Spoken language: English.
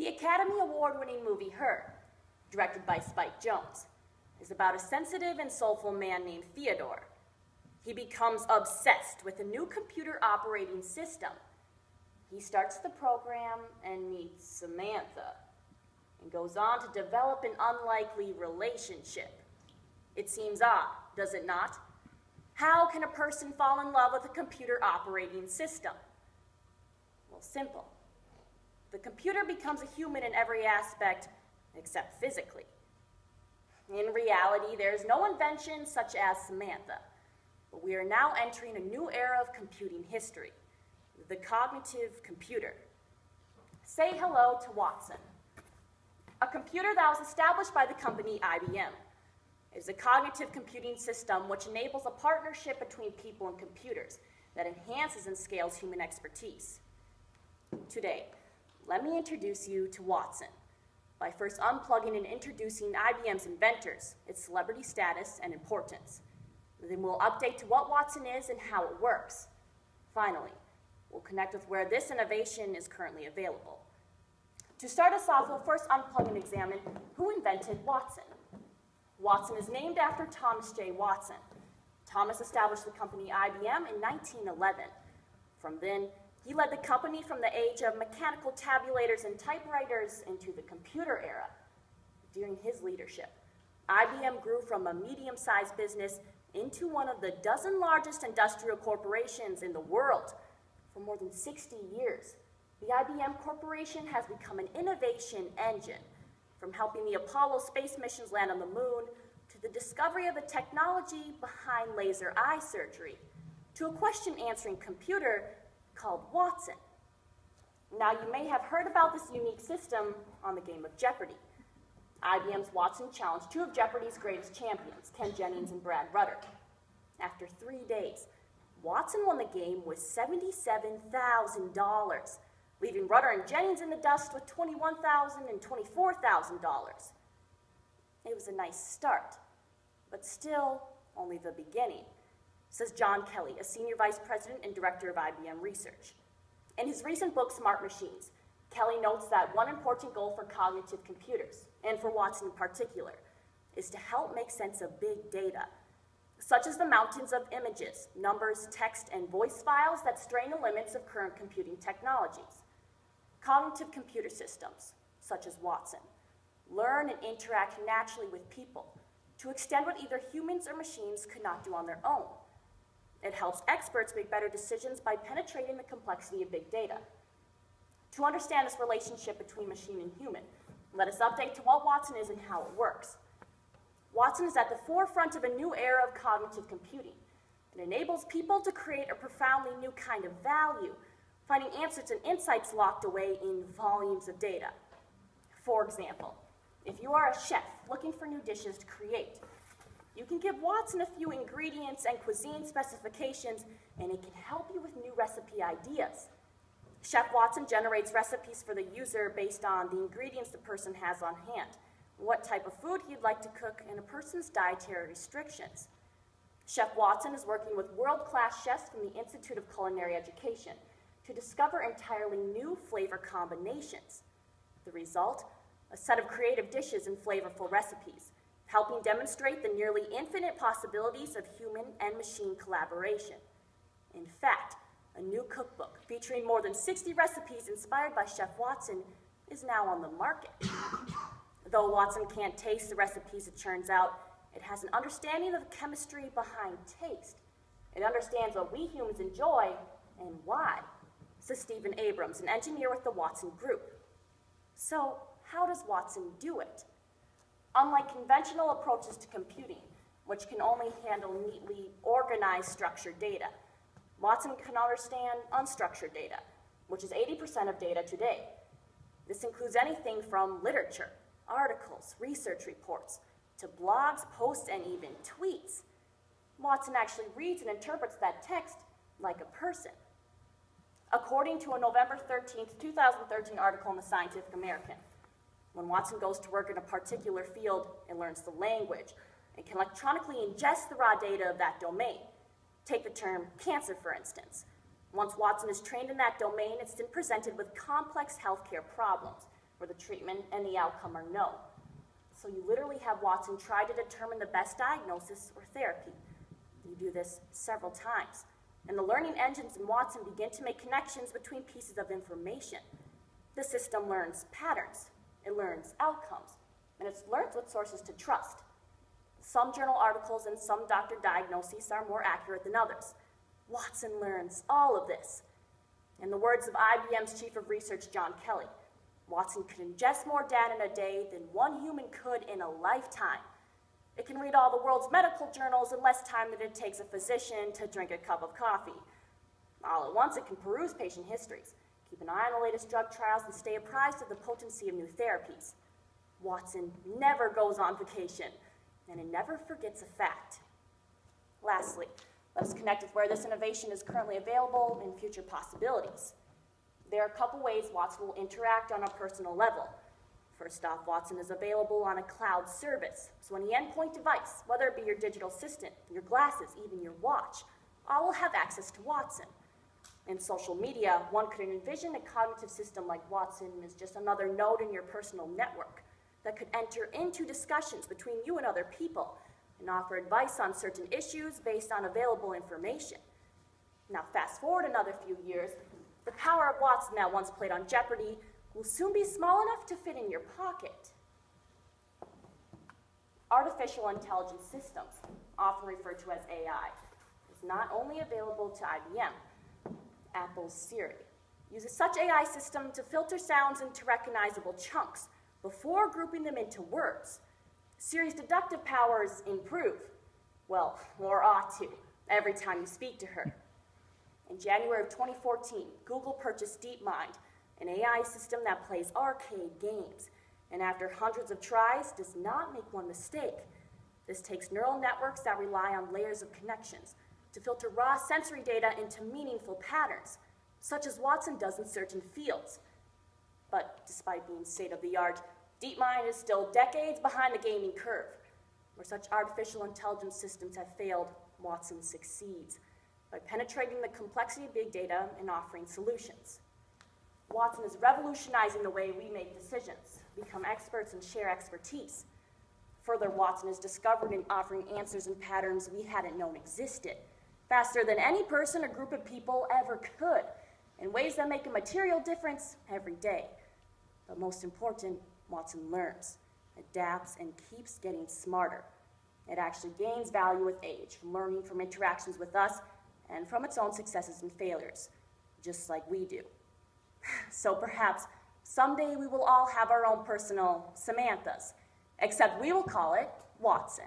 The Academy Award-winning movie Her, directed by Spike Jonze, is about a sensitive and soulful man named Theodore. He becomes obsessed with a new computer operating system. He starts the program and meets Samantha, and goes on to develop an unlikely relationship. It seems odd, does it not? How can a person fall in love with a computer operating system? Well, simple. The computer becomes a human in every aspect except physically. In reality, there is no invention such as Samantha, but we are now entering a new era of computing history, the cognitive computer. Say hello to Watson, a computer that was established by the company IBM. It is a cognitive computing system which enables a partnership between people and computers that enhances and scales human expertise. Today, let me introduce you to Watson by first unplugging and introducing IBM's inventors, its celebrity status and importance. Then we'll update to what Watson is and how it works. Finally, we'll connect with where this innovation is currently available. To start us off, we'll first unplug and examine who invented Watson. Watson is named after Thomas J. Watson. Thomas established the company IBM in 1911. From then, he led the company from the age of mechanical tabulators and typewriters into the computer era. During his leadership, IBM grew from a medium-sized business into one of the dozen largest industrial corporations in the world. For more than 60 years, the IBM Corporation has become an innovation engine, from helping the Apollo space missions land on the moon, to the discovery of the technology behind laser eye surgery, to a question-answering computer called Watson. Now, you may have heard about this unique system on the game of Jeopardy! IBM's Watson challenged two of Jeopardy's greatest champions, Ken Jennings and Brad Rutter. After 3 days, Watson won the game with $77,000, leaving Rutter and Jennings in the dust with $21,000 and $24,000. It was a nice start, but still only the beginning, says John Kelly, a senior vice president and director of IBM Research. In his recent book, Smart Machines, Kelly notes that one important goal for cognitive computers, and for Watson in particular, is to help make sense of big data, such as the mountains of images, numbers, text, and voice files that strain the limits of current computing technologies. Cognitive computer systems, such as Watson, learn and interact naturally with people to extend what either humans or machines could not do on their own. It helps experts make better decisions by penetrating the complexity of big data. To understand this relationship between machine and human, let us update to what Watson is and how it works. Watson is at the forefront of a new era of cognitive computing. It enables people to create a profoundly new kind of value, finding answers and insights locked away in volumes of data. For example, if you are a chef looking for new dishes to create, you can give Watson a few ingredients and cuisine specifications, and it can help you with new recipe ideas. Chef Watson generates recipes for the user based on the ingredients the person has on hand, what type of food he'd like to cook, and a person's dietary restrictions. Chef Watson is working with world-class chefs from the Institute of Culinary Education to discover entirely new flavor combinations. The result? A set of creative dishes and flavorful recipes, helping demonstrate the nearly infinite possibilities of human and machine collaboration. In fact, a new cookbook featuring more than 60 recipes inspired by Chef Watson is now on the market. Though Watson can't taste the recipes it churns out, it has an understanding of the chemistry behind taste. It understands what we humans enjoy and why, says Stephen Abrams, an engineer with the Watson Group. So, how does Watson do it? Unlike conventional approaches to computing, which can only handle neatly organized structured data, Watson can understand unstructured data, which is 80% of data today. This includes anything from literature, articles, research reports, to blogs, posts, and even tweets. Watson actually reads and interprets that text like a person. According to a November 13, 2013 article in the Scientific American, when Watson goes to work in a particular field, it learns the language and can electronically ingest the raw data of that domain. Take the term cancer, for instance. Once Watson is trained in that domain, it's then presented with complex healthcare problems, where the treatment and the outcome are known. So you literally have Watson try to determine the best diagnosis or therapy. You do this several times. And the learning engines in Watson begin to make connections between pieces of information. The system learns patterns, it learns outcomes, and it learns what sources to trust. Some journal articles and some doctor diagnoses are more accurate than others. Watson learns all of this. In the words of IBM's Chief of Research, John Kelly, Watson could ingest more data in a day than one human could in a lifetime. It can read all the world's medical journals in less time than it takes a physician to drink a cup of coffee. All at once, it can peruse patient histories, keep an eye on the latest drug trials, and stay apprised of the potency of new therapies. Watson never goes on vacation, and it never forgets a fact. Lastly, let us connect with where this innovation is currently available and future possibilities. There are a couple ways Watson will interact on a personal level. First off, Watson is available on a cloud service, so any endpoint device, whether it be your digital assistant, your glasses, even your watch, all will have access to Watson. In social media, one could envision a cognitive system like Watson as just another node in your personal network that could enter into discussions between you and other people and offer advice on certain issues based on available information. Now, fast forward another few years, the power of Watson that once played on Jeopardy will soon be small enough to fit in your pocket. Artificial intelligence systems, often referred to as AI, is not only available to IBM. Apple's Siri uses such AI system to filter sounds into recognizable chunks before grouping them into words. Siri's deductive powers improve, well, or ought to, every time you speak to her. In January of 2014, Google purchased DeepMind, an AI system that plays arcade games, and after hundreds of tries, does not make one mistake. This takes neural networks that rely on layers of connections to filter raw sensory data into meaningful patterns, such as Watson does in certain fields. But despite being state-of-the-art, DeepMind is still decades behind the gaming curve. Where such artificial intelligence systems have failed, Watson succeeds by penetrating the complexity of big data and offering solutions. Watson is revolutionizing the way we make decisions, become experts, and share expertise. Further, Watson is discovering and offering answers and patterns we hadn't known existed, faster than any person or group of people ever could, in ways that make a material difference every day. But most important, Watson learns, adapts, and keeps getting smarter. It actually gains value with age, learning from interactions with us and from its own successes and failures, just like we do. So perhaps someday we will all have our own personal Samanthas, except we will call it Watson.